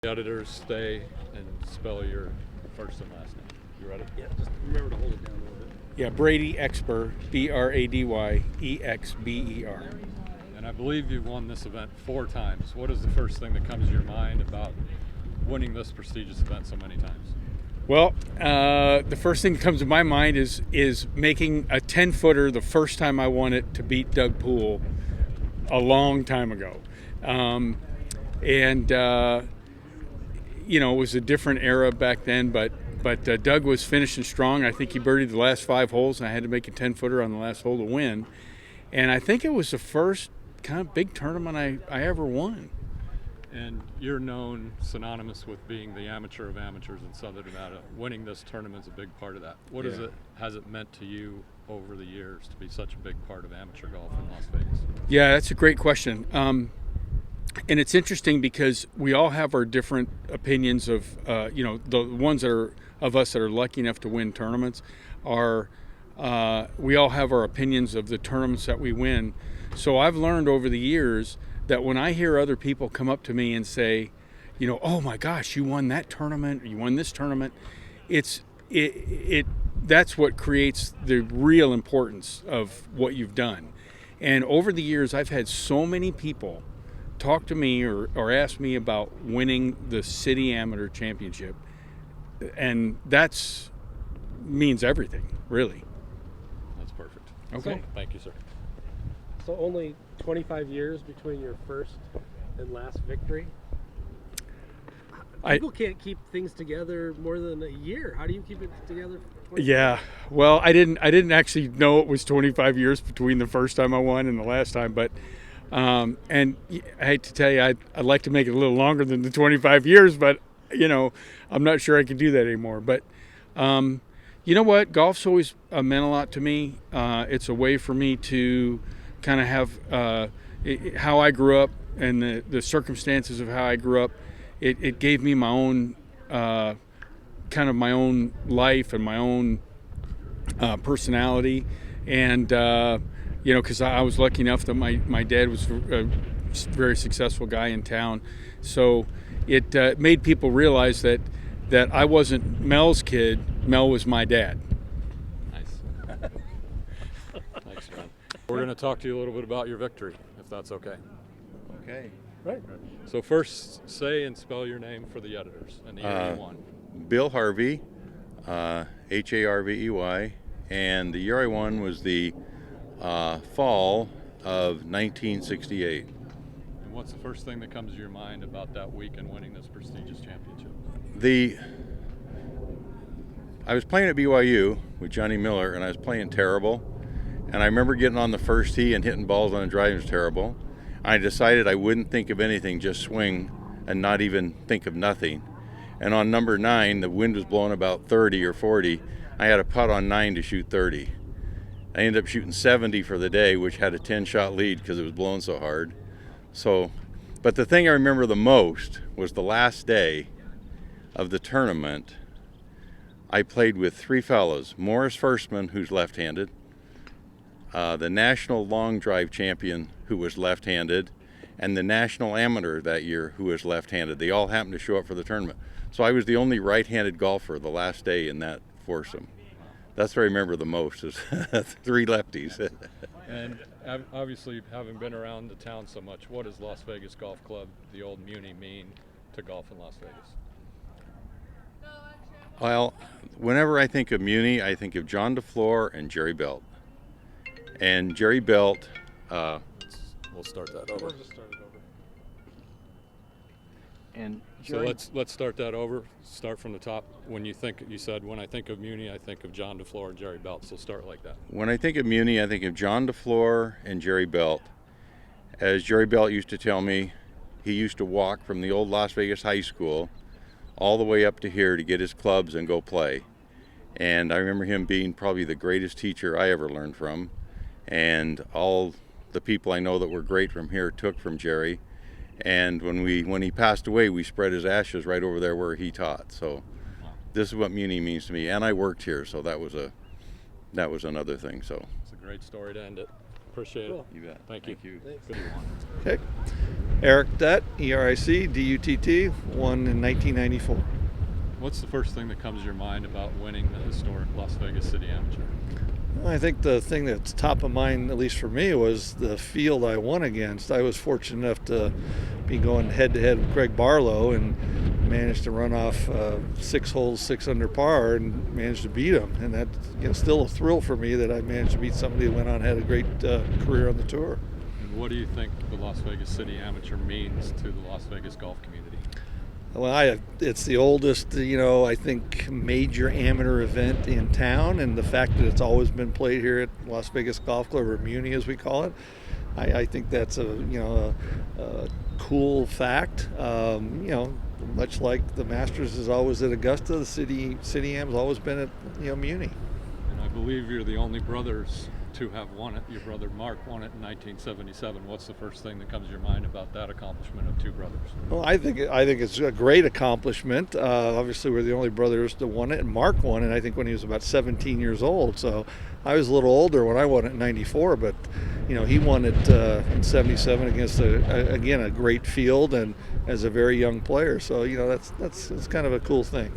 The editors stay and spell your first and last name. You ready? Yeah, just remember to hold it down a little bit. Yeah, Brady Exber, Bradyexber. And I believe you've won this event 4 times. What is the first thing that comes to your mind about winning this prestigious event so many times? Well, the first thing that comes to my mind is making a 10-footer the first time I won it to beat Doug Poole a long time ago. It was a different era back then, but Doug was finishing strong. I think he birdied the last 5 holes, and I had to make a 10-footer on the last hole to win. And I think it was the first kind of big tournament I ever won. And you're known synonymous with being the amateur of amateurs in Southern Nevada. Winning this tournament is a big part of that. What has it meant to you over the years to be such a big part of amateur golf in Las Vegas? Yeah, that's a great question. And it's interesting because we all have our different opinions of, the ones that are of us that are lucky enough to win tournaments we all have our opinions of the tournaments that we win. So I've learned over the years that when I hear other people come up to me and say, oh my gosh, you won that tournament, or you won this tournament, that's what creates the real importance of what you've done. And over the years, I've had so many people talk to me or ask me about winning the city amateur championship, and that's means everything, really. That's perfect. Okay. So, thank you, sir. So only 25 years between your first and last victory? People can't keep things together more than a year. How do you keep it together for 25 Yeah, well, I didn't actually know it was 25 years between the first time I won and the last time, but and I hate to tell you, I'd like to make it a little longer than the 25 years, but I'm not sure I can do that anymore. But you know what? Golf's always meant a lot to me. It's a way for me to kind of have how I grew up and the circumstances of how I grew up. It gave me my own kind of my own life and my own personality, and because I was lucky enough that my dad was a very successful guy in town, so it made people realize that I wasn't Mel's kid. Mel was my dad. Nice. Thanks, John. We're going to talk to you a little bit about your victory, if that's okay. Okay. Right. So first, say and spell your name for the editors and the year you won. Bill Harvey, Harvey, and the year I won was the fall of 1968. And what's the first thing that comes to your mind about that week and winning this prestigious championship? I was playing at BYU with Johnny Miller, and I was playing terrible. And I remember getting on the first tee and hitting balls on a drive was terrible. I decided I wouldn't think of anything, just swing and not even think of nothing. And on number 9, the wind was blowing about 30 or 40. I had a putt on 9 to shoot 30. I ended up shooting 70 for the day, which had a 10-shot lead because it was blowing so hard. But the thing I remember the most was the last day of the tournament. I played with 3 fellows: Morris Firstman, who's left-handed, the national long drive champion, who was left-handed, and the national amateur that year, who was left-handed. They all happened to show up for the tournament. So I was the only right-handed golfer the last day in that foursome. That's what I remember the most, is 3 lefties. And obviously, having been around the town so much, what does Las Vegas Golf Club, the old Muni, mean to golf in Las Vegas? Well, whenever I think of Muni, I think of John DeFleur and Jerry Belt. And Jerry Belt, we'll start that over. We'll just start it over. And So let's start that over. Start from the top. When I think of Muni, I think of John DeFleur and Jerry Belt. So start like that. When I think of Muni, I think of John DeFleur and Jerry Belt. As Jerry Belt used to tell me, he used to walk from the old Las Vegas high school all the way up to here to get his clubs and go play. And I remember him being probably the greatest teacher I ever learned from. And all the people I know that were great from here took from Jerry. And when he passed away, we spread his ashes right over there where he taught. So this is what Muni means to me. And I worked here, so that was another thing. So It's a great story to end it. Appreciate Cool. it. You bet. Thank you. Thanks. Good one. Okay. Eric Dutt, ERIC, DUTT, won in 1994. What's the first thing that comes to your mind about winning the historic Las Vegas City Amateur? I think the thing that's top of mind, at least for me, was the field I won against. I was fortunate enough to be going head-to-head with Greg Barlow and managed to run off 6 holes, 6 under par, and managed to beat him. And that's still a thrill for me that I managed to beat somebody who went on and had a great career on the tour. And what do you think the Las Vegas City Amateur means to the Las Vegas golf community? Well, it's the oldest, I think, major amateur event in town, and the fact that it's always been played here at Las Vegas Golf Club, or Muni as we call it, I think that's a cool fact. Much like the Masters is always at Augusta, the City Am's always been at Muni. And I believe you're the only brothers to have won it. Your brother Mark won it in 1977. What's the first thing that comes to your mind about that accomplishment of 2 brothers? Well, I think it's a great accomplishment. Obviously, we're the only brothers to won it, and Mark won it, I think, when he was about 17 years old. So I was a little older when I won it in '94, but he won it in '77 against a great field and as a very young player. So that's kind of a cool thing.